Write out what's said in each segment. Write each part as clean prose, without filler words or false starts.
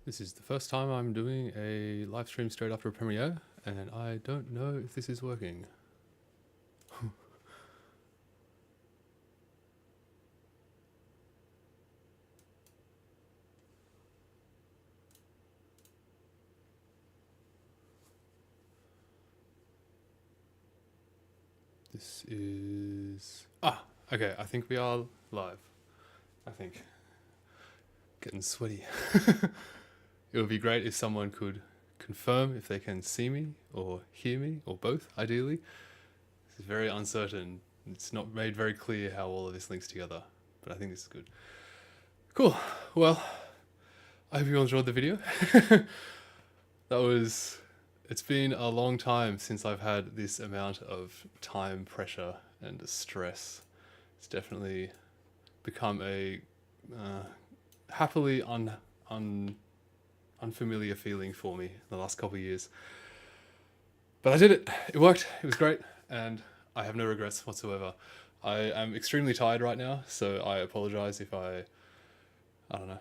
This is the first time I'm doing a live stream straight after a premiere, and I don't know if this is working. This is... okay, I think we are live. I think. Getting sweaty. It would be great if someone could confirm if they can see me or hear me, or both, ideally. This is very uncertain. It's not made very clear how all of this links together, but I think this is good. Cool. Well, I hope you all enjoyed the video. It's been a long time since I've had this amount of time pressure and stress. It's definitely become a happily unfamiliar feeling for me the last couple of years. But I did it. It worked. It was great, and I have no regrets whatsoever. I am extremely tired right now, so I apologize if I don't know,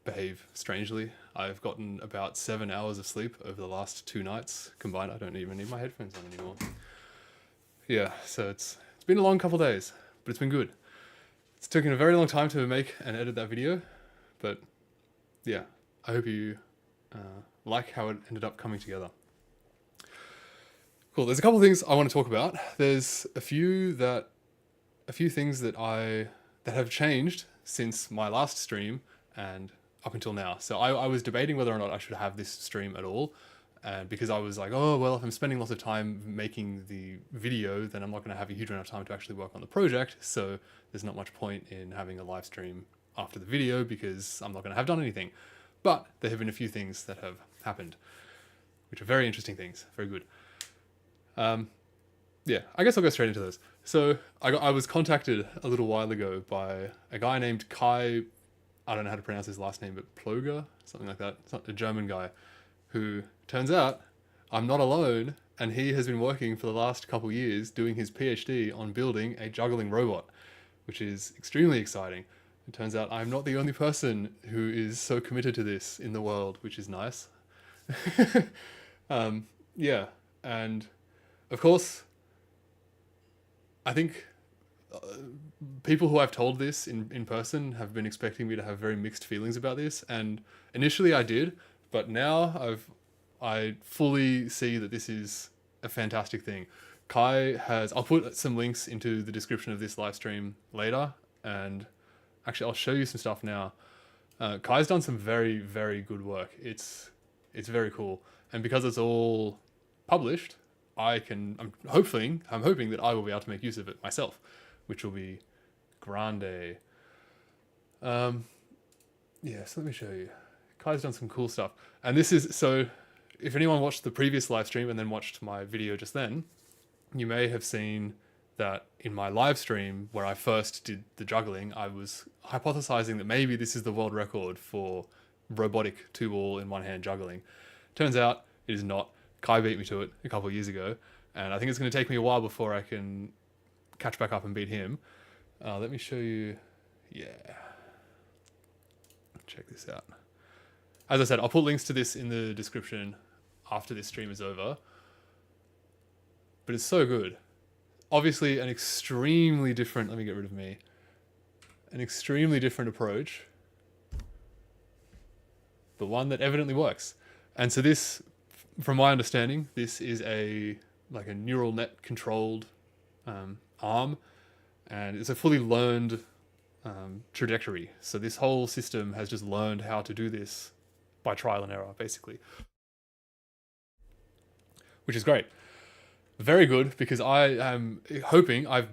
behave strangely. I've gotten about 7 hours of sleep over the last 2 nights combined. I don't even need my headphones on anymore. Yeah, so it's been a long couple of days, but it's been good. It's taken a very long time to make and edit that video, but yeah, I hope you like how it ended up coming together. Cool. There's a couple of things I want to talk about. There's a few things that have changed since my last stream and up until now. So I was debating whether or not I should have this stream at all, and because I was like, oh well, if I'm spending lots of time making the video, then I'm not going to have a huge amount of time to actually work on the project. So there's not much point in having a live stream after the video because I'm not going to have done anything. But there have been a few things that have happened, which are very interesting things. Very good. Yeah, I guess I'll go straight into those. So I was contacted a little while ago by a guy named Kai, I don't know how to pronounce his last name, but Ploeger, something like that. It's not a German guy, who turns out I'm not alone, and he has been working for the last couple years doing his PhD on building a juggling robot, which is extremely exciting. It turns out I'm not the only person who is so committed to this in the world, which is nice. Yeah, and of course, I think people who I've told this in person have been expecting me to have very mixed feelings about this, and initially I did, but now I fully see that this is a fantastic thing. I'll put some links into the description of this live stream later, and actually I'll show you some stuff now. Kai's done some very, very good work. It's very cool, and because it's all published, I'm hoping that I will be able to make use of it myself, which will be grande. Yeah, so let me show you. Kai's done some cool stuff, and this is so. If anyone watched the previous live stream and then watched my video just then, you may have seen that in my live stream where I first did the juggling, I was hypothesizing that maybe this is the world record for robotic 2-ball in one hand juggling. Turns out it is not. Kai beat me to it a couple of years ago, and I think it's going to take me a while before I can catch back up and beat him. Let me show you. Yeah. Check this out. As I said, I'll put links to this in the description after this stream is over. But it's so good. Obviously, an extremely different... Let me get rid of me. An extremely different approach, but one that evidently works. And so this, from my understanding, this is like a neural net controlled arm, and it's a fully learned trajectory. So this whole system has just learned how to do this by trial and error, basically, which is great. Very good, because I've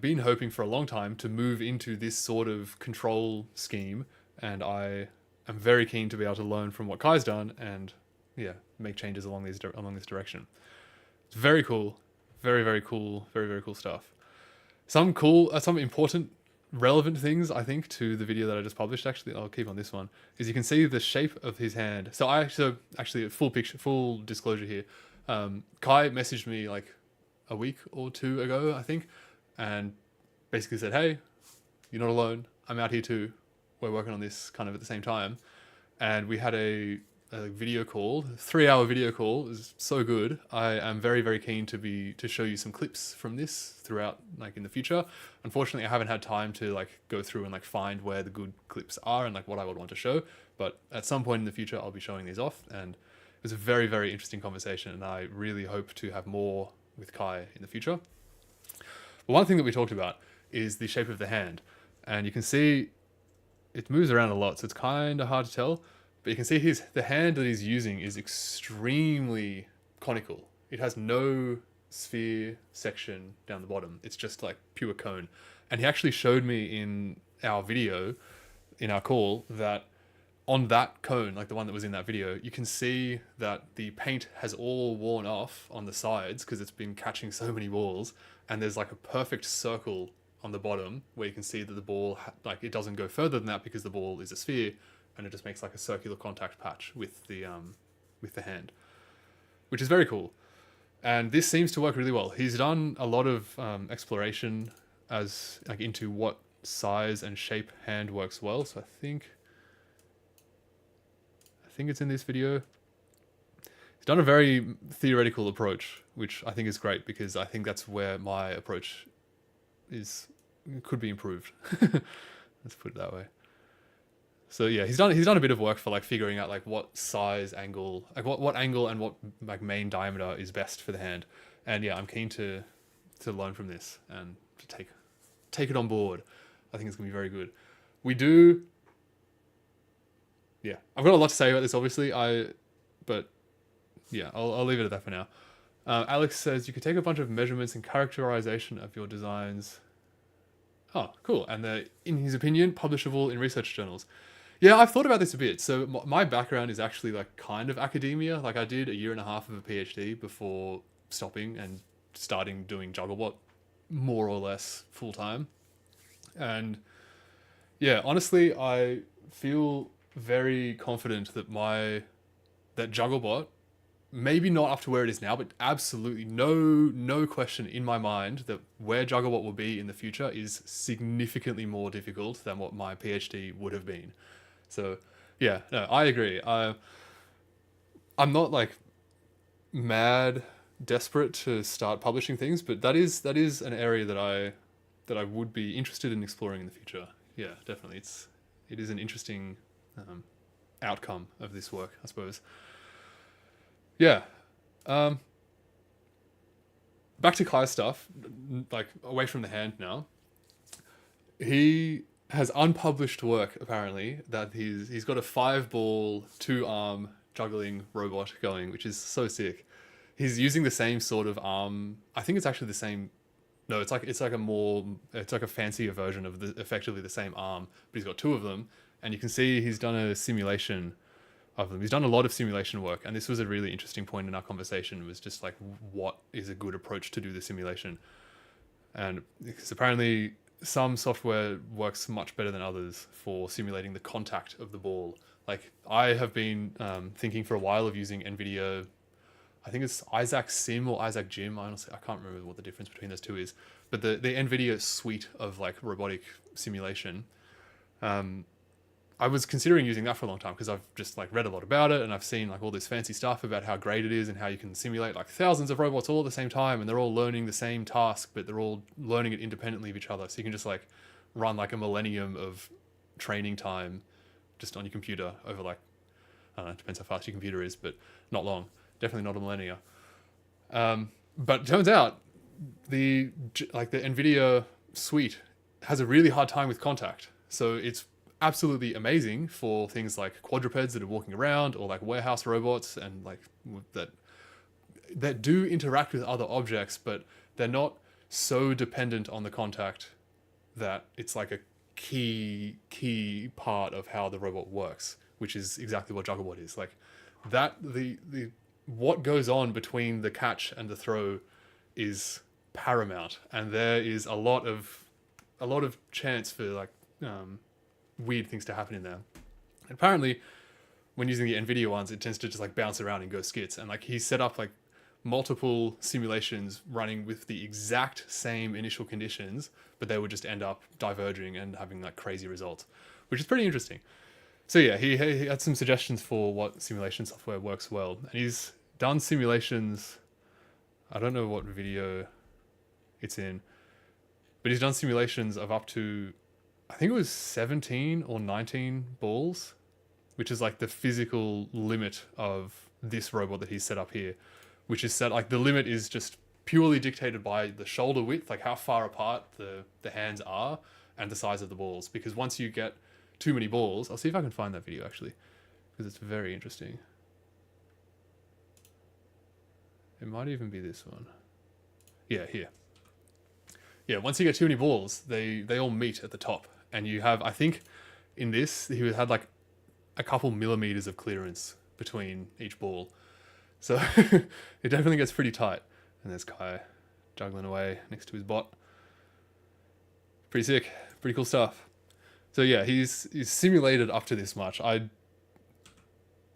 been hoping for a long time to move into this sort of control scheme, and I am very keen to be able to learn from what Kai's done and yeah, make changes along this direction. It's very cool, very, very cool, very, very cool stuff. Some important, relevant things, I think, to the video that I just published, actually, I'll keep on this one, is you can see the shape of his hand. So actually, full disclosure here, Kai messaged me like a week or two ago, I think, and basically said, hey, you're not alone, I'm out here too, we're working on this kind of at the same time. and we had a video call, 3-hour video call. It was so good. I am very, very keen to show you some clips from this throughout, like in the future. Unfortunately, I haven't had time to like go through and like find where the good clips are and like what I would want to show. But at some point in the future, I'll be showing these off. And it was a very, very interesting conversation, and I really hope to have more with Kai in the future. But one thing that we talked about is the shape of the hand, and you can see it moves around a lot, so it's kind of hard to tell. But you can see the hand that he's using is extremely conical. It has no sphere section down the bottom. It's just like pure cone. And he actually showed me in our video, in our call, that on that cone, like the one that was in that video, you can see that the paint has all worn off on the sides because it's been catching so many balls. And there's like a perfect circle on the bottom where you can see that the ball, like it doesn't go further than that because the ball is a sphere, and it just makes like a circular contact patch with the hand, which is very cool. And this seems to work really well. He's done a lot of exploration as like into what size and shape hand works well. So I think it's in this video. He's done a very theoretical approach, which I think is great because I think that's where my approach could be improved. Let's put it that way. So yeah, he's done a bit of work for like figuring out like what size angle, like what angle and what like main diameter is best for the hand. And yeah, I'm keen to learn from this and to take it on board. I think it's gonna be very good. Yeah, I've got a lot to say about this, obviously. But yeah, I'll leave it at that for now. Alex says you could take a bunch of measurements and characterization of your designs. Oh, cool. And they're, in his opinion, publishable in research journals. Yeah, I've thought about this a bit. So my background is actually like kind of academia. Like I did a year and a half of a PhD before stopping and starting doing Jugglebot more or less full time. And yeah, honestly, I feel very confident that that Jugglebot, maybe not up to where it is now, but absolutely no question in my mind that where Jugglebot will be in the future is significantly more difficult than what my PhD would have been. So yeah, no, I agree. I'm not like mad desperate to start publishing things, but that is an area that I would be interested in exploring in the future. Yeah, definitely. It is an interesting outcome of this work, I suppose. Yeah. Back to Kai's stuff, like away from the hand now. He has unpublished work apparently that he's got a 5-ball 2-arm juggling robot going, which is so sick. He's using the same sort of arm. I think it's actually the same. No, it's like a fancier version of effectively the same arm, but he's got 2 of them, and you can see he's done a simulation of them. He's done a lot of simulation work, and this was a really interesting point in our conversation, was just like, what is a good approach to do the simulation? And because apparently some software works much better than others for simulating the contact of the ball. Like I have been thinking for a while of using NVIDIA, I think it's Isaac Sim or Isaac Gym. Honestly, I can't remember what the difference between those two is, but the NVIDIA suite of like robotic simulation, I was considering using that for a long time because I've just like read a lot about it, and I've seen like all this fancy stuff about how great it is and how you can simulate like thousands of robots all at the same time, and they're all learning the same task, but they're all learning it independently of each other. So you can just like run like a millennium of training time just on your computer over like, I don't know, it depends how fast your computer is, but not long. Definitely not a millennia. But it turns out the NVIDIA suite has a really hard time with contact. So it's absolutely amazing for things like quadrupeds that are walking around, or like warehouse robots, and like that do interact with other objects, but they're not so dependent on the contact that it's like a key part of how the robot works, which is exactly what Jugglebot is. Like that, the what goes on between the catch and the throw is paramount, and there is a lot of chance for like weird things to happen in there. And apparently when using the NVIDIA ones, it tends to just like bounce around and go skits, and like he set up like multiple simulations running with the exact same initial conditions, but they would just end up diverging and having like crazy results, which is pretty interesting. So yeah, he had some suggestions for what simulation software works well, and he's done simulations. I don't know what video it's in, but he's done simulations of up to, I think it was 17 or 19 balls, which is like the physical limit of this robot that he's set up here, which is set like the limit is just purely dictated by the shoulder width, like how far apart the hands are, and the size of the balls. Because once you get too many balls, I'll see if I can find that video actually, because it's very interesting. It might even be this one. Yeah, here. Yeah, once you get too many balls, they all meet at the top, and you have, I think, in this he had like a couple millimeters of clearance between each ball, so it definitely gets pretty tight. And there's Kai juggling away next to his bot. Pretty sick, pretty cool stuff. So yeah, he's simulated up to this much. I'm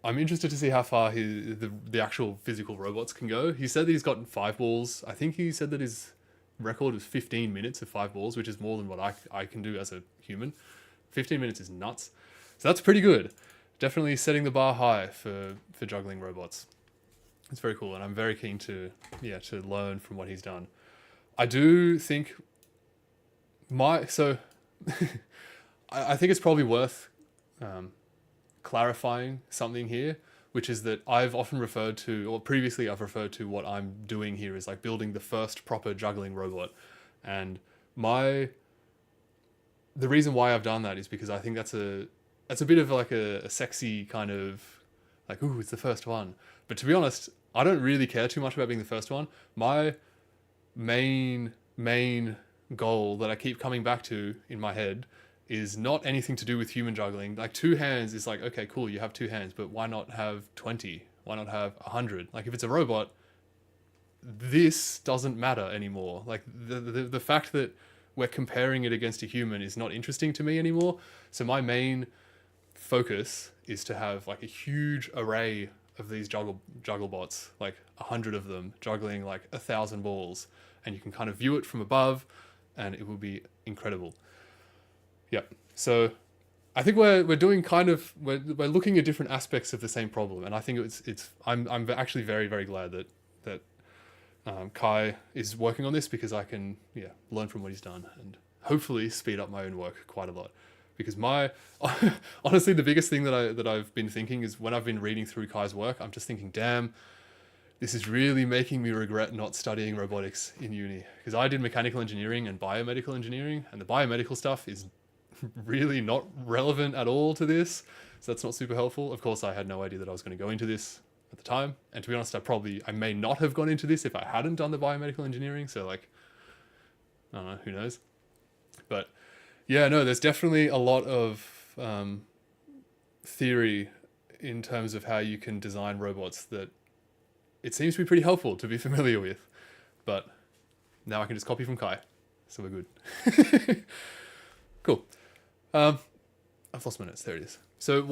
interested to see how far the actual physical robots can go. He said that he's gotten 5 balls. I think he said that his record was 15 minutes of 5 balls, which is more than what I can do as a human. 15 minutes is nuts. So that's pretty good. Definitely setting the bar high for juggling robots. It's very cool, and I'm very keen to learn from what he's done. I do think I think it's probably worth clarifying something here, which is that I've often referred to, or previously I've referred to what I'm doing here as like building the first proper juggling robot. And the reason why I've done that is because I think that's a bit of like a sexy kind of like, ooh, it's the first one. But to be honest, I don't really care too much about being the first one. My main goal that I keep coming back to in my head is not anything to do with human juggling. Like 2 hands is like, okay, cool, you have 2 hands, but why not have 20? Why not have 100? Like if it's a robot, this doesn't matter anymore. Like the fact that we're comparing it against a human is not interesting to me anymore. So my main focus is to have like a huge array of these jugglebots, like 100 of them juggling like 1,000 balls, and you can kind of view it from above, and it will be incredible. Yep. So I think we're doing kind of we're looking at different aspects of the same problem, and I think I'm actually very, very glad that Kai is working on this, because I can learn from what he's done and hopefully speed up my own work quite a lot. Because honestly, the biggest thing that I've been thinking is when I've been reading through Kai's work, I'm just thinking, damn, this is really making me regret not studying robotics in uni. Because I did mechanical engineering and biomedical engineering, and the biomedical stuff is really not relevant at all to this. So that's not super helpful. Of course, I had no idea that I was going to go into this at the time. And to be honest, I may not have gone into this if I hadn't done the biomedical engineering. So like, I don't know, who knows? But yeah, no, there's definitely a lot of theory in terms of how you can design robots that it seems to be pretty helpful to be familiar with. But now I can just copy from Kai, so we're good. Cool. I've lost my notes. There it is. So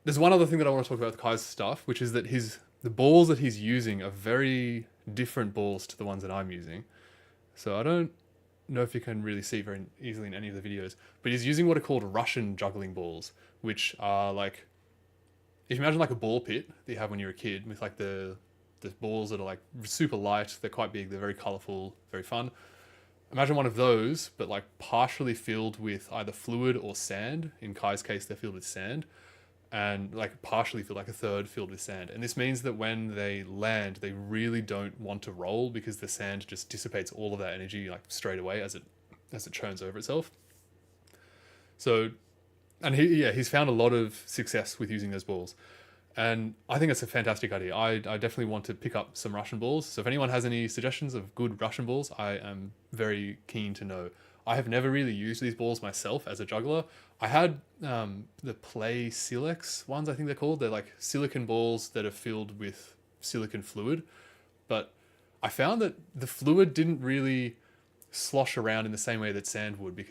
there's one other thing that I want to talk about with Kai's stuff, which is that the balls that he's using are very different balls to the ones that I'm using. So I don't know if you can really see very easily in any of the videos, but he's using what are called Russian juggling balls, which are like, if you imagine like a ball pit that you have when you're a kid, with like the balls that are like super light, they're quite big, they're very colorful, very fun. Imagine one of those, but like partially filled with either fluid or sand. In Kai's case, they're filled with sand, and like partially filled, like a third filled with sand. And this means that when they land, they really don't want to roll, because the sand just dissipates all of that energy like straight away as it churns over itself. So, and he's found a lot of success with using those balls. And I think it's a fantastic idea. I definitely want to pick up some Russian balls. So if anyone has any suggestions of good Russian balls, I am very keen to know. I have never really used these balls myself as a juggler. I had the Play Silex ones, I think they're called. They're like silicon balls that are filled with silicon fluid. But I found that the fluid didn't really slosh around in the same way that sand would,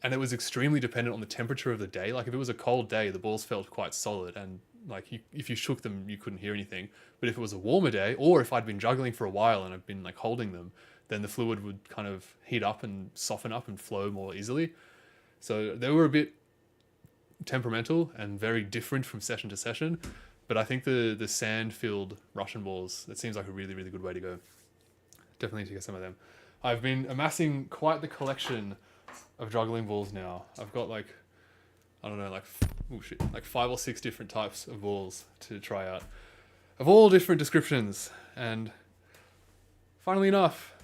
and it was extremely dependent on the temperature of the day. Like if it was a cold day, the balls felt quite solid, and like if you shook them, you couldn't hear anything. But if it was a warmer day, or if I'd been juggling for a while and I've been like holding them, then the fluid would kind of heat up and soften up and flow more easily. So they were a bit temperamental and very different from session to session. But I think the sand-filled Russian balls, that seems like a really, really good way to go. Definitely need to get some of them. I've been amassing quite the collection of juggling balls now. I've got like, I don't know, like 5 or 6 different types of balls to try out, of all different descriptions. And funnily enough,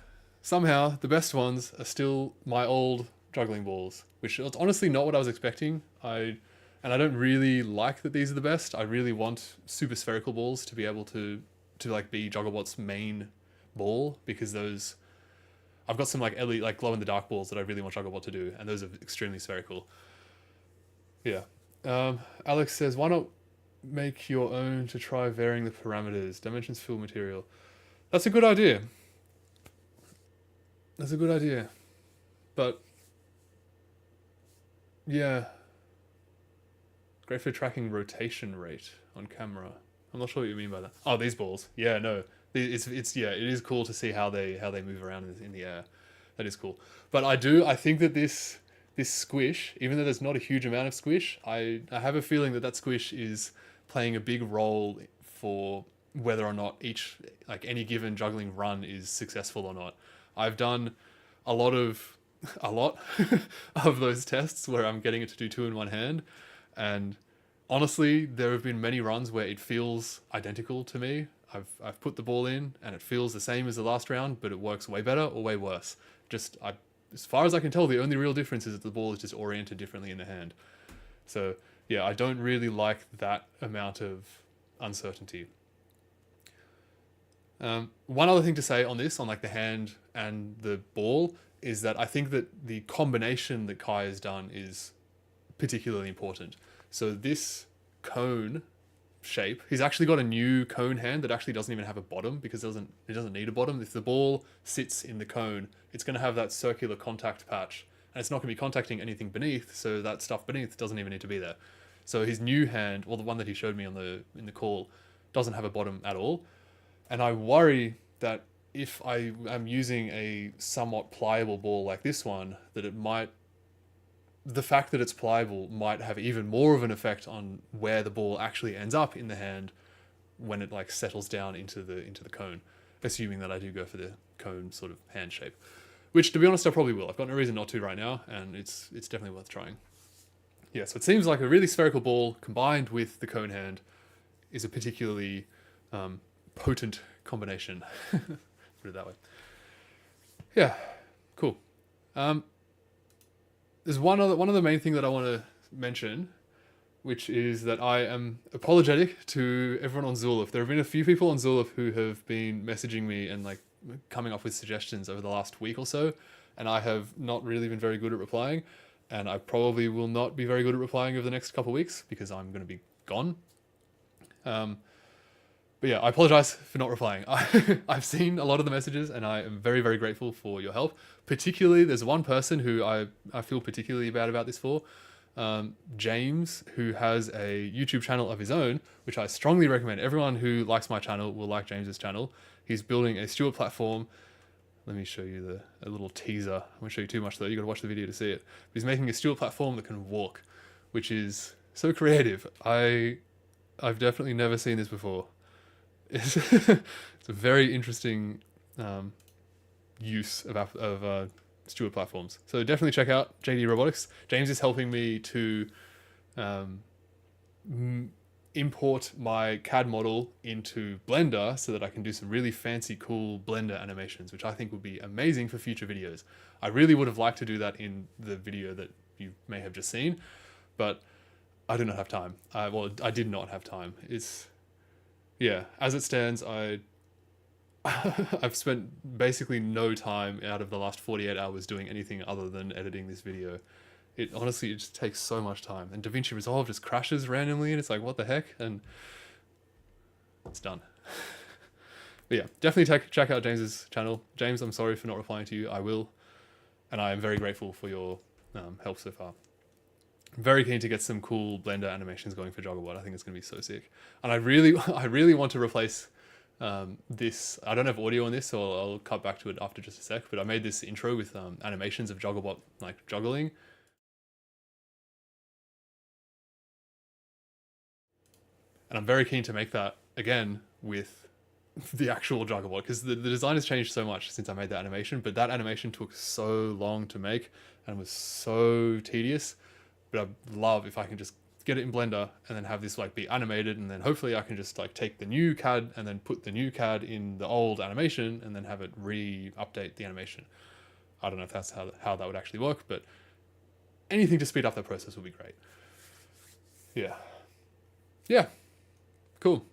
somehow the best ones are still my old juggling balls, which is honestly not what I was expecting. And I don't really like that these are the best. I really want super spherical balls to be able to like be Jugglebot's main ball, because those, I've got some like LED, like glow in the dark balls that I really want Jugglebot to do, and those are extremely spherical. Yeah. Alex says, why not make your own to try varying the parameters, dimensions, fill, material? That's a good idea. That's a good idea. But yeah, great for tracking rotation rate on camera. I'm not sure what you mean by that. Oh, these balls. Yeah, no. It's yeah, it is cool to see how they move around in the air. That is cool. But I think that this squish, even though there's not a huge amount of squish, I have a feeling that squish is playing a big role for whether or not any given juggling run is successful or not. I've done a lot of of those tests where I'm getting it to do 2 in one hand, and honestly, there have been many runs where it feels identical to me. I've put the ball in and it feels the same as the last round, but it works way better or way worse. As far as I can tell, the only real difference is that the ball is just oriented differently in the hand. So yeah, I don't really like that amount of uncertainty. One other thing to say on this, on like the hand and the ball, is that I think that the combination that Kai has done is particularly important. So this cone shape, he's actually got a new cone hand that actually doesn't even have a bottom, because it doesn't need a bottom. If the ball sits in the cone, it's going to have that circular contact patch, and it's not going to be contacting anything beneath, so that stuff beneath doesn't even need to be there. So his new hand, well, the one that he showed me in the call, doesn't have a bottom at all. And I worry that if I am using a somewhat pliable ball like this one, that the fact that it's pliable might have even more of an effect on where the ball actually ends up in the hand when it like settles down into the cone, assuming that I do go for the cone sort of hand shape, which to be honest I probably will. I've got no reason not to right now, and it's definitely worth trying. Yeah, so it seems like a really spherical ball combined with the cone hand is a particularly potent combination. Put it that way. Yeah, cool. There's one of the main thing that I want to mention, which is that I am apologetic to everyone on Zulip. There have been a few people on Zulip who have been messaging me and like coming up with suggestions over the last week or so, and I have not really been very good at replying, and I probably will not be very good at replying over the next couple of weeks because I'm going to be gone. But yeah, I apologize for not replying. I've seen a lot of the messages and I am very, very grateful for your help. Particularly, there's one person who I feel particularly bad about this for. James, who has a YouTube channel of his own, which I strongly recommend. Everyone who likes my channel will like James's channel. He's building a steward platform. Let me show you a little teaser. I won't show you too much though. You got to watch the video to see it. But he's making a steward platform that can walk, which is so creative. I've definitely never seen this before. It's a very interesting use of steward platforms. So definitely check out JD Robotics. James is helping me to import my CAD model into Blender so that I can do some really fancy, cool Blender animations, which I think would be amazing for future videos. I really would have liked to do that in the video that you may have just seen, but I do not have time. I did not have time. Yeah, as it stands, I've spent basically no time out of the last 48 hours doing anything other than editing this video. It just takes so much time. And DaVinci Resolve just crashes randomly and it's like, what the heck? And it's done. But yeah, definitely check out James's channel. James, I'm sorry for not replying to you. I will. And I am very grateful for your help so far. I'm very keen to get some cool Blender animations going for Jugglebot. I think it's going to be so sick. And I really want to replace this. I don't have audio on this, so I'll cut back to it after just a sec. But I made this intro with animations of Jugglebot like juggling, And I'm very keen to make that again with the actual Jugglebot, because the design has changed so much since I made that animation, but that animation took so long to make and was so tedious. But I'd love if I can just get it in Blender and then have this like be animated, and then hopefully I can just like take the new CAD and then put the new CAD in the old animation and then have it re-update the animation. I don't know if that's how that would actually work, but anything to speed up that process would be great. Yeah, cool.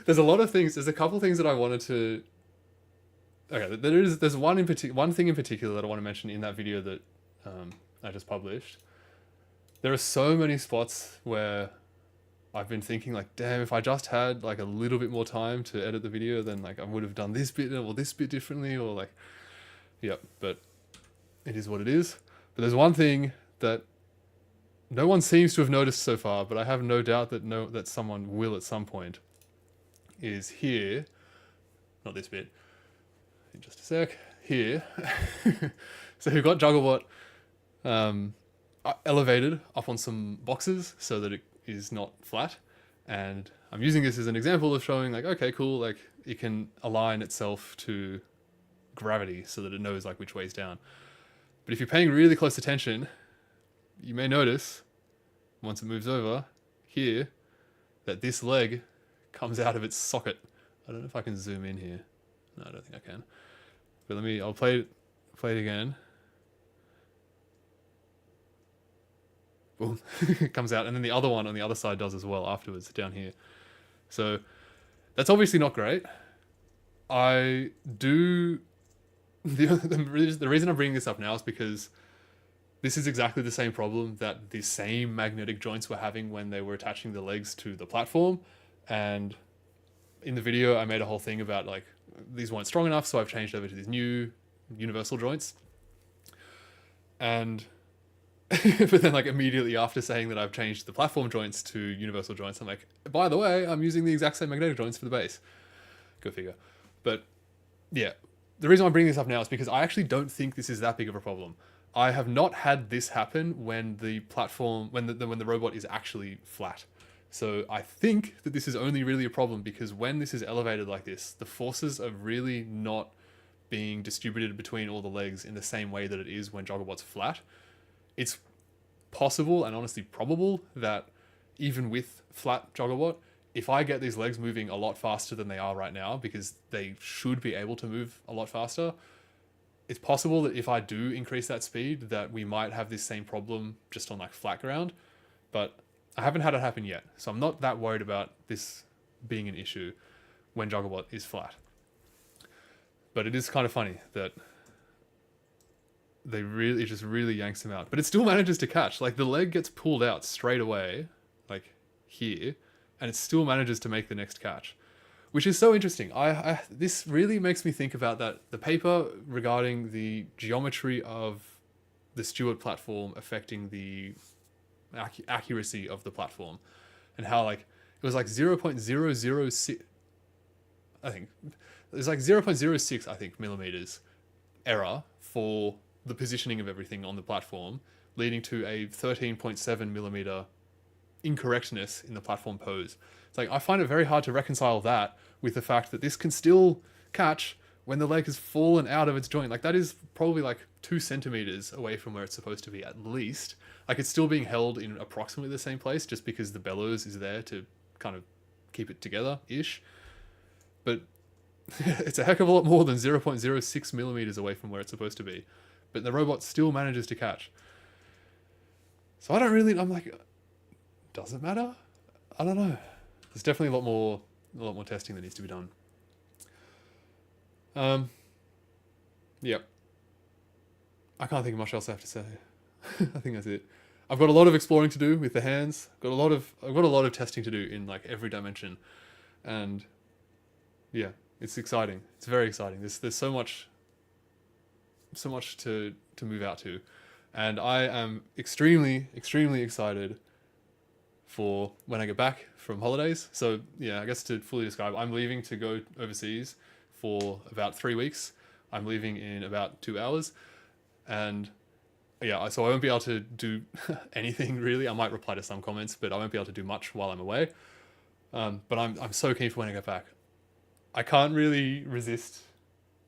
There's a lot of things. There's a couple things that I wanted to. Okay, there's one thing in particular that I want to mention in that video that I just published. There are so many spots where I've been thinking like, damn, if I just had like a little bit more time to edit the video, then like I would have done this bit or this bit differently, or like, yep. But it is what it is. But there's one thing that no one seems to have noticed so far, but I have no doubt that someone will at some point, is here, not this bit, in just a sec, here. So we've got Jugglebot elevated up on some boxes so that it is not flat. And I'm using this as an example of showing like, okay, cool, like it can align itself to gravity so that it knows like which way's down. But if you're paying really close attention, you may notice, once it moves over here, that this leg comes out of its socket. I don't know if I can zoom in here. No, I don't think I can. But I'll play it again. Boom, it comes out, and then the other one on the other side does as well afterwards, down here. So that's obviously not great. The reason I'm bringing this up now is because this is exactly the same problem that the same magnetic joints were having when they were attaching the legs to the platform. And in the video, I made a whole thing about like, these weren't strong enough, so I've changed over to these new universal joints. And but then like immediately after saying that I've changed the platform joints to universal joints, I'm like, by the way, I'm using the exact same magnetic joints for the base. Go figure. But yeah, the reason I'm bringing this up now is because I actually don't think this is that big of a problem. I have not had this happen when the platform, when the robot is actually flat. So I think that this is only really a problem because when this is elevated like this, the forces are really not being distributed between all the legs in the same way that it is when Jugglebot's flat. It's possible and honestly probable that even with flat Jugglebot, if I get these legs moving a lot faster than they are right now, because they should be able to move a lot faster, it's possible that if I do increase that speed, that we might have this same problem just on like flat ground. But I haven't had it happen yet, so I'm not that worried about this being an issue when Jugglebot is flat. But it is kind of funny that it just really yanks him out. But it still manages to catch. Like the leg gets pulled out straight away, like here, and it still manages to make the next catch, which is so interesting. This really makes me think about the paper regarding the geometry of the Stewart platform affecting the accuracy of the platform, and how like it was like 0.006, I think it was like 0.06 I think millimeters error for the positioning of everything on the platform, leading to a 13.7 millimeter incorrectness in the platform pose. It's like I find it very hard to reconcile that with the fact that this can still catch when the leg has fallen out of its joint. Like that is probably like 2 centimeters away from where it's supposed to be at least. Like it's still being held in approximately the same place just because the bellows is there to kind of keep it together-ish. But it's a heck of a lot more than 0.06 millimeters away from where it's supposed to be. But the robot still manages to catch. So I'm like, does it matter? I don't know. There's definitely a lot more testing that needs to be done. Yeah. I can't think of much else I have to say. I think that's it. I've got a lot of exploring to do with the hands. I've got a lot of testing to do in like every dimension. And yeah, it's exciting. It's very exciting. There's so much to move out to, and I am extremely excited for when I get back from holidays. So yeah, I guess to fully describe, I'm leaving to go overseas for about 3 weeks. I'm leaving in about 2 hours, and yeah, so I won't be able to do anything really. I might reply to some comments, but I won't be able to do much while I'm away. But I'm so keen for when I get back. I can't really resist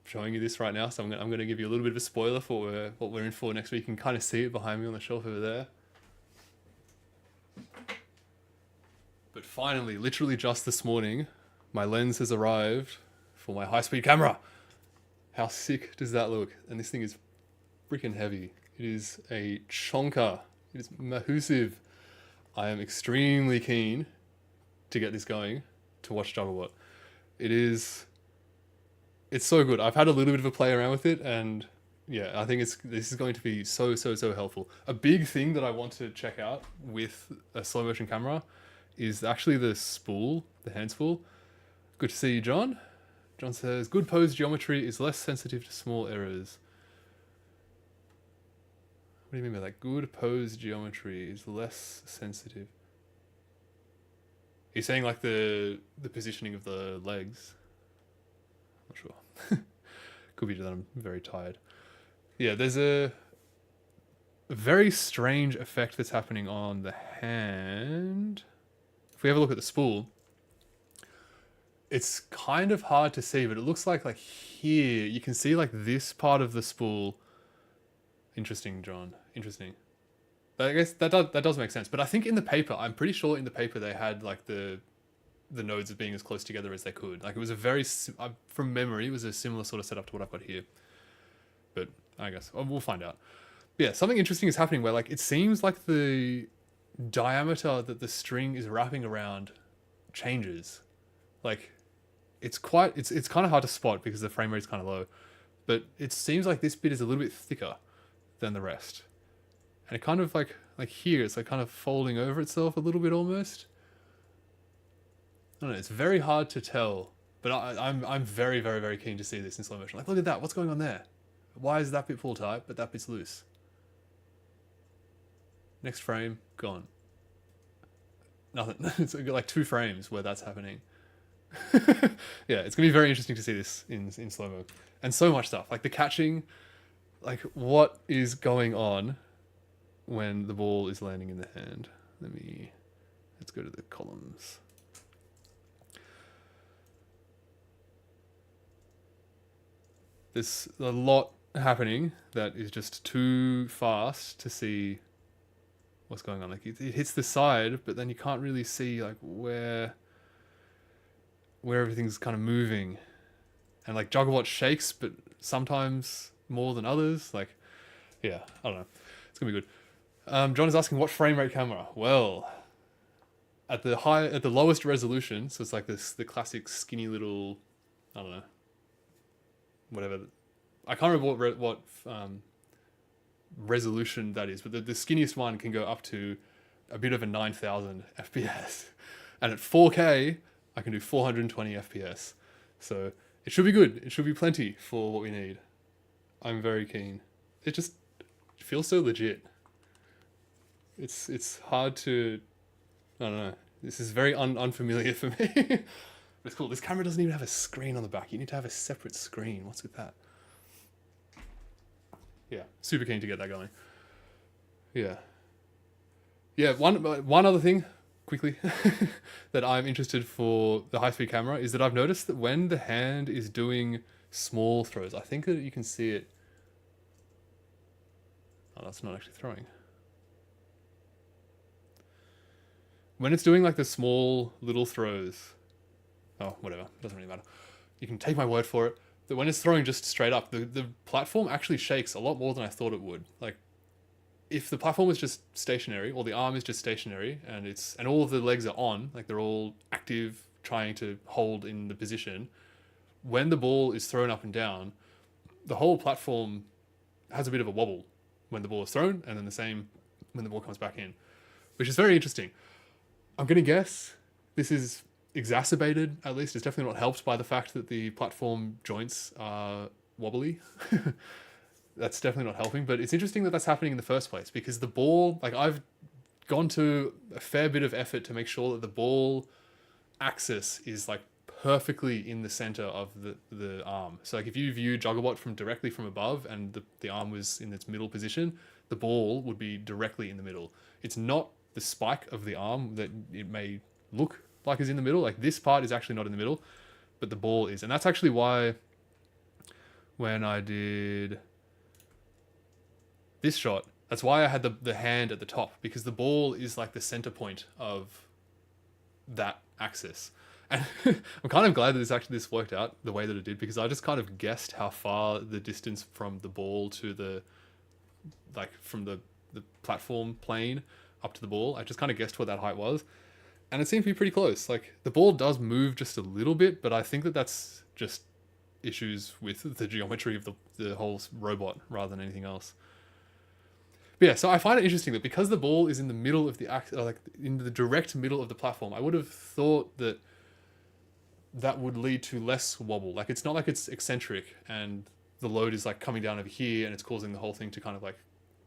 showing you this right now, so I'm gonna give you a little bit of a spoiler for what we're in for next week. You can kind of see it behind me on the shelf over there. But finally, literally just this morning, my lens has arrived for my high-speed camera. How sick does that look? And this thing is freaking heavy. It is a chonker. It is massive. I am extremely keen to get this going, to watch Jugglebot. It's so good. I've had a little bit of a play around with it, and yeah, I think this is going to be so helpful. A big thing that I want to check out with a slow motion camera is actually the spool, the hand spool. Good to see you, John. John says, good pose geometry is less sensitive to small errors. What do you mean by that? Good pose geometry is less sensitive. He's saying like the positioning of the legs. Not sure. Could be that I'm very tired. Yeah, there's a very strange effect that's happening on the hand. If we have a look at the spool, it's kind of hard to see, but it looks like here, you can see like this part of the spool. Interesting, John. Interesting. I guess that does make sense. But I think in the paper, I'm pretty sure in the paper they had like the nodes being as close together as they could. Like it was a very, from memory, it was a similar sort of setup to what I've got here. But I guess we'll find out. Yeah, something interesting is happening where like it seems like the diameter that the string is wrapping around changes. Like it's kind of hard to spot because the frame rate is kind of low. But it seems like this bit is a little bit thicker than the rest. And it kind of like here, it's like kind of folding over itself a little bit almost. I don't know, it's very hard to tell, but I'm very keen to see this in slow motion. Like, look at that, what's going on there? Why is that bit pull tight, but that bit's loose? Next frame, gone. Nothing. It's like 2 frames where that's happening. Yeah, it's gonna be very interesting to see this in slow-mo. And so much stuff, like the catching, like what is going on when the ball is landing in the hand. Let's go to the columns. There's a lot happening that is just too fast to see what's going on. Like it hits the side, but then you can't really see like where everything's kind of moving. And like Jugglebot shakes, but sometimes more than others. Like, yeah, I don't know. It's gonna be good. John is asking what frame rate camera. Well, at the lowest resolution, so it's like the classic skinny little, I don't know, whatever. I can't remember what resolution that is, but the skinniest one can go up to a bit of a 9,000 FPS, and at 4K I can do 420 FPS. So it should be good. It should be plenty for what we need. I'm very keen. It just feels so legit. It's hard to, I don't know. This is very unfamiliar for me. But it's cool. This camera doesn't even have a screen on the back. You need to have a separate screen. What's with that? Yeah, super keen to get that going. Yeah. Yeah, one other thing, quickly, that I'm interested for the high-speed camera is that I've noticed that when the hand is doing small throws, I think that you can see it. Oh, that's not actually throwing. When it's doing like the small little throws, oh, whatever, doesn't really matter. You can take my word for it, that when it's throwing just straight up, the platform actually shakes a lot more than I thought it would. Like, if the platform is just stationary, or the arm is just stationary, and all of the legs are on, like they're all active, trying to hold in the position, when the ball is thrown up and down, the whole platform has a bit of a wobble when the ball is thrown, and then the same when the ball comes back in, which is very interesting. I'm going to guess this is exacerbated, at least. It's definitely not helped by the fact that the platform joints are wobbly. That's definitely not helping, but it's interesting that that's happening in the first place, because the ball, like I've gone to a fair bit of effort to make sure that the ball axis is like perfectly in the center of the arm. So like if you view Jugglebot directly from above and the arm was in its middle position, the ball would be directly in the middle. It's not the spike of the arm that it may look like is in the middle. Like this part is actually not in the middle, but the ball is. And that's actually why when I did this shot, that's why I had the hand at the top, because the ball is like the center point of that axis. And I'm kind of glad that this worked out the way that it did, because I just kind of guessed how far the distance from the ball to the, like from the platform plane up to the ball, I just kind of guessed what that height was. And it seemed to be pretty close. Like the ball does move just a little bit, but I think that that's just issues with the geometry of the whole robot rather than anything else. But yeah, so I find it interesting that because the ball is in the middle of the like in the direct middle of the platform, I would have thought that that would lead to less wobble. Like it's not like it's eccentric and the load is like coming down over here and it's causing the whole thing to kind of like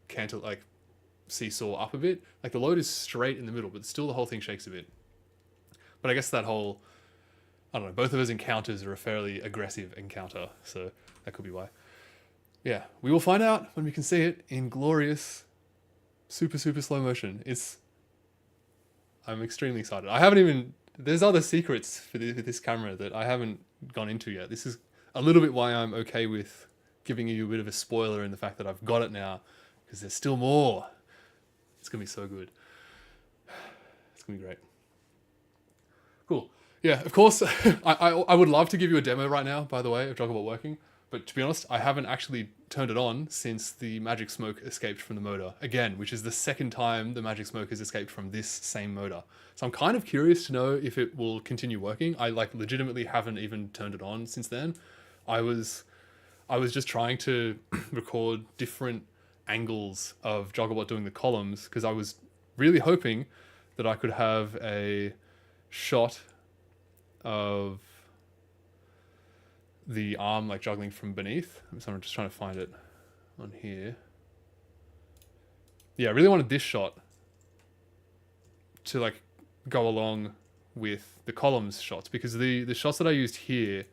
canter, like seesaw up a bit. Like the load is straight in the middle, but still the whole thing shakes a bit. But I guess that whole, I don't know, both of those encounters are a fairly aggressive encounter, so that could be why. Yeah, we will find out when we can see it in glorious, super slow motion. I'm extremely excited. I haven't even, there's other secrets for this camera that I haven't gone into yet. This is a little bit why I'm okay with giving you a bit of a spoiler in the fact that I've got it now, because there's still more. It's going to be so good. It's going to be great. Cool. Yeah, of course, I would love to give you a demo right now, by the way, of Jugglebot working. But to be honest, I haven't actually turned it on since the magic smoke escaped from the motor. Again, which is the second time the magic smoke has escaped from this same motor. So I'm kind of curious to know if it will continue working. I like legitimately haven't even turned it on since then. I was just trying to record different angles of Jugglebot doing the columns, because I was really hoping that I could have a shot of the arm like juggling from beneath. So I'm just trying to find it on here. Yeah, I really wanted this shot to like go along with the columns shots, because the shots that I used here,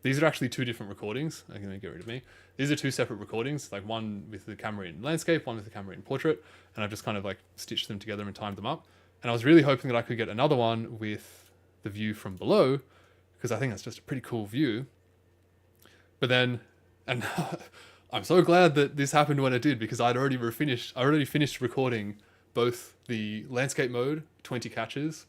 these are actually two different recordings. I'm going to get rid of me. These are two separate recordings, like one with the camera in landscape, one with the camera in portrait, and I've just kind of like stitched them together and timed them up. And I was really hoping that I could get another one with the view from below, because I think that's just a pretty cool view. But then, and I'm so glad that this happened when it did, because I already finished recording both the landscape mode, 20 catches,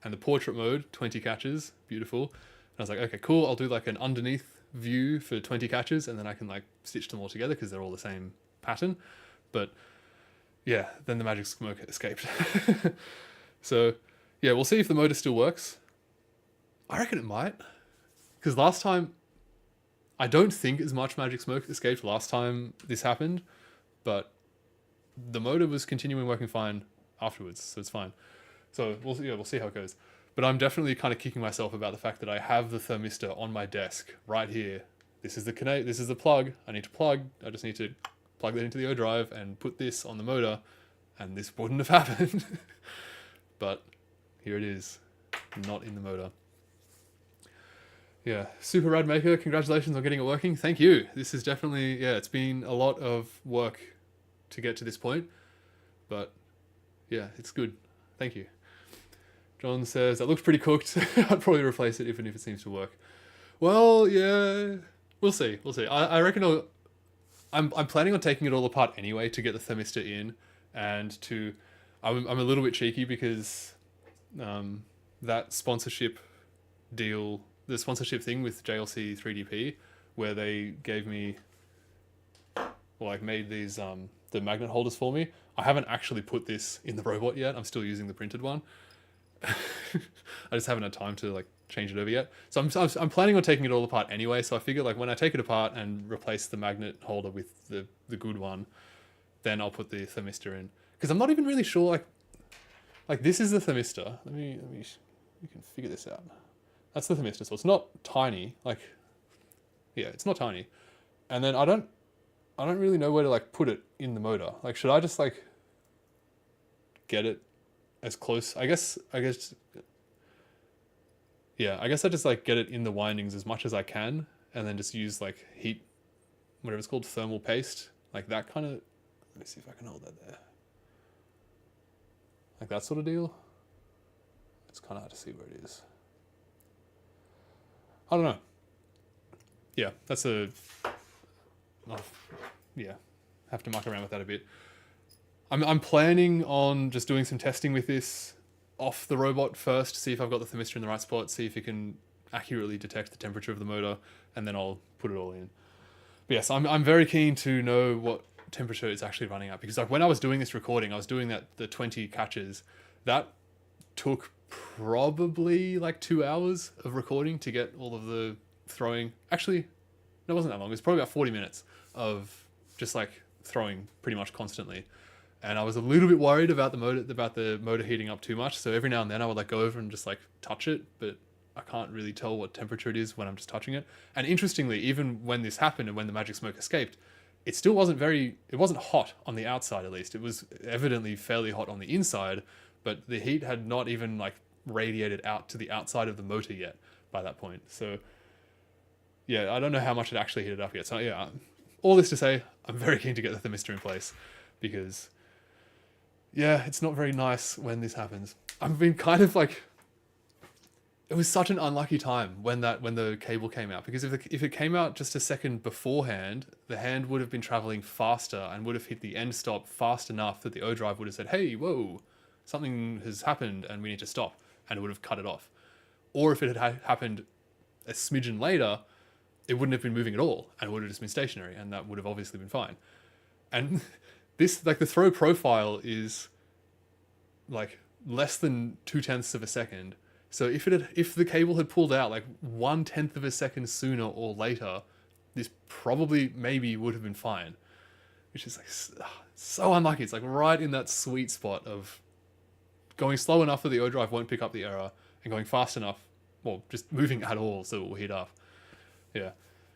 and the portrait mode, 20 catches, beautiful. And I was like, okay, cool, I'll do like an underneath view for 20 catches, and then I can like stitch them all together because they're all the same pattern. But yeah, then the magic smoke escaped. So yeah, we'll see if the motor still works. I reckon it might, because last time, I don't think as much magic smoke escaped last time this happened, but the motor was continuing working fine afterwards, so it's fine. So we'll see how it goes. But I'm definitely kind of kicking myself about the fact that I have the thermistor on my desk right here. This is the plug. I need to plug. I just need to plug that into the O drive and put this on the motor, and this wouldn't have happened. But here it is, not in the motor. Yeah, super rad maker. Congratulations on getting it working. Thank you. This is definitely, yeah, it's been a lot of work to get to this point, but yeah, it's good. Thank you. John says, that looks pretty cooked. I'd probably replace it even if it seems to work. Well, yeah, we'll see. We'll see. I reckon I'm planning on taking it all apart anyway to get the thermistor in, and I'm a little bit cheeky because that sponsorship deal, the sponsorship thing with JLC 3DP, where they gave me, like made these the magnet holders for me. I haven't actually put this in the robot yet. I'm still using the printed one. I just haven't had time to like change it over yet. So I'm planning on taking it all apart anyway. So I figure like when I take it apart and replace the magnet holder with the good one, then I'll put the thermistor in. Because I'm not even really sure like this is the thermistor. Let me you can figure this out. That's the thermistor. So it's not tiny. Like, yeah, it's not tiny. And then I don't really know where to like put it in the motor. Like, should I just like get it as close? I guess, yeah, I guess I just like get it in the windings as much as I can, and then just use like heat, whatever it's called, thermal paste, Like that kind of, let me see if I can hold that there. Like that sort of deal. It's kind of hard to see where it is. I don't know. Yeah, that's a, yeah, have to muck around with that a bit. I'm planning on just doing some testing with this off the robot first, see if I've got the thermistor in the right spot, see if it can accurately detect the temperature of the motor, and then I'll put it all in. But yes, I'm very keen to know what temperature it's actually running at, because like when I was doing this recording, I was doing the 20 catches. That took probably like 2 hours of recording to get all of the throwing. Actually, no, it wasn't that long. It was probably about 40 minutes of just like throwing pretty much constantly. And I was a little bit worried about the motor heating up too much. So every now and then I would like go over and just like touch it, but I can't really tell what temperature it is when I'm just touching it. And interestingly, even when this happened and when the magic smoke escaped, it still wasn't hot on the outside, at least. It was evidently fairly hot on the inside, but the heat had not even like radiated out to the outside of the motor yet by that point. So yeah, I don't know how much it actually heated up yet. So yeah, all this to say, I'm very keen to get the thermistor in place, because yeah, it's not very nice when this happens. I've been kind of like, it was such an unlucky time when the cable came out, because if it came out just a second beforehand, the hand would have been traveling faster and would have hit the end stop fast enough that the O drive would have said, hey, whoa, something has happened and we need to stop, and it would have cut it off. Or if it had happened a smidgen later, it wouldn't have been moving at all and it would have just been stationary, and that would have obviously been fine. And this, like the throw profile is like less than 0.2 of a second. So if the cable had pulled out like 1/10 of a second sooner or later, this probably maybe would have been fine, which is like so unlucky. It's like right in that sweet spot of going slow enough that the O drive won't pick up the error, and going fast enough, well, just moving at all so it will heat up. Yeah,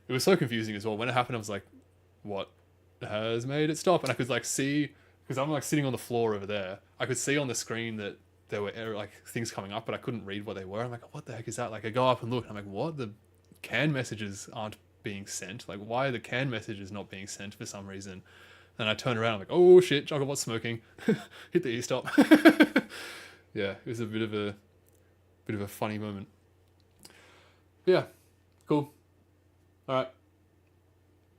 it was so confusing as well. When it happened, I was like, what has made it stop? And I could like see, because I'm like sitting on the floor over there, I could see on the screen that there were like things coming up, but I couldn't read what they were. I'm like, what the heck is that? Like I go up and look, and I'm like, what? The CAN messages aren't being sent. Like why are the CAN messages not being sent for some reason? And I turn around, I'm like, oh shit, Jugglebot's smoking. Hit the e-stop. Yeah, it was a bit of a funny moment. Yeah, cool. All right.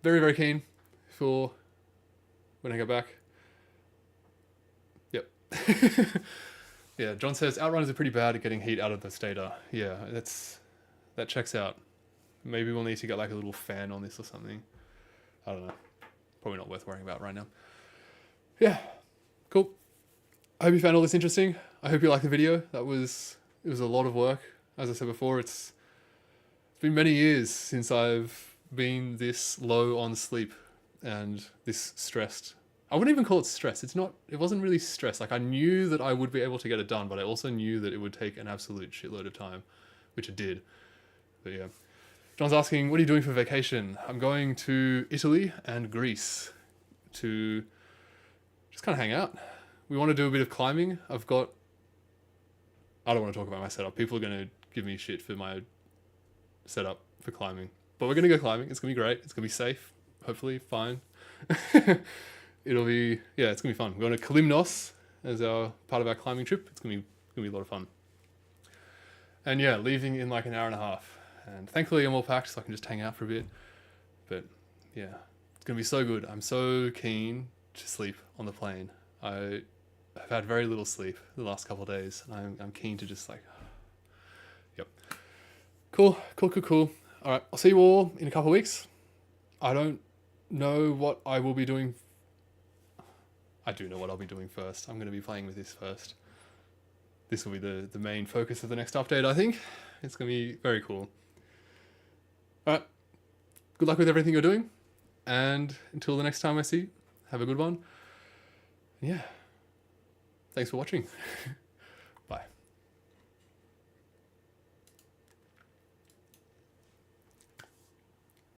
Very, very keen for when I go back. Yep. Yeah, John says outrunners are pretty bad at getting heat out of the stator. Yeah, that checks out. Maybe we'll need to get like a little fan on this or something. I don't know. Probably not worth worrying about right now. Yeah, cool. I hope you found all this interesting. I hope you liked the video. It was a lot of work. As I said before, it's been many years since I've been this low on sleep and this stressed. I wouldn't even call it stress. It wasn't really stress. Like I knew that I would be able to get it done, but I also knew that it would take an absolute shitload of time, which it did. But yeah. John's asking, what are you doing for vacation? I'm going to Italy and Greece to just kind of hang out. We want to do a bit of climbing. I don't want to talk about my setup. People are going to give me shit for my setup for climbing. But we're going to go climbing. It's going to be great. It's going to be safe. Hopefully, fine. It's going to be fun. We're going to Kalymnos as our part of our climbing trip. It's going to be a lot of fun. And yeah, leaving in like an hour and a half. And thankfully I'm all packed so I can just hang out for a bit. But yeah, it's going to be so good. I'm so keen to sleep on the plane. I've had very little sleep the last couple of days, and I'm keen to just like, yep. Cool. All right, I'll see you all in a couple of weeks. I don't know what I will be doing. I do know what I'll be doing first. I'm going to be playing with this first. This will be the main focus of the next update, I think. It's going to be very cool. All right, good luck with everything you're doing, and until the next time I see you, have a good one. Yeah. Thanks for watching.